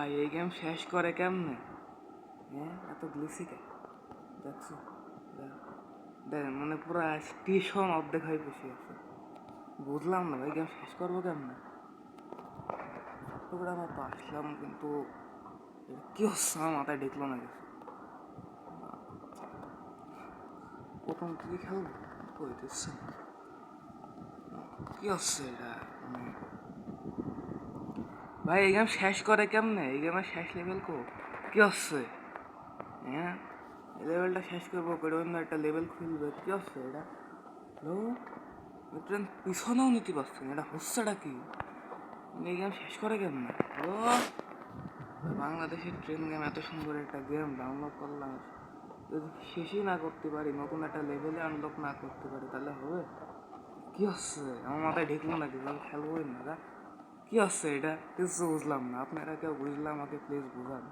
ভাই এই গেম শেষ করে কেমনে? হ্যাঁ এত গ্লিসি কে দেখছো? দেখ মানে পুরো স্টেশন অর্ধেক হয়ে বসে আছে। বুঝলাম না ভাই গেম শেষ করবো কেমনে? চট্টগ্রামে তো আসলাম কিন্তু কি হচ্ছে আমার মাথায় ঢুকলো না কিছু। প্রথম কি খেলবো কইতেছে কি হচ্ছে এটা মানে ভাই এই গেম শেষ করে কেমনে? এই গেমের শেষ লেভেল কি হচ্ছে? হ্যাঁ এই লেভেলটা শেষ করবো করে অন্য একটা লেভেল খুলবে কি হচ্ছে এটা? হ্যালো ট্রেন পিছনেও নিতে পারছি না, এটা হচ্ছেটা কি? এই গেম শেষ করে কেমনে? ও বাংলাদেশের ট্রেন গেম এত সুন্দর একটা গেম ডাউনলোড করলাম, যদি শেষই না করতে পারি, নতুন একটা লেভেলে আনলক না করতে পারি তাহলে হবে? কি হচ্ছে আমার মাথায় ঢুকলো না, কিছু আমি খেলবোই না। কি হচ্ছে এটা কিছু বুঝলাম না, আপনারা কেউ বুঝলে আমাকে প্লিজ বুঝান।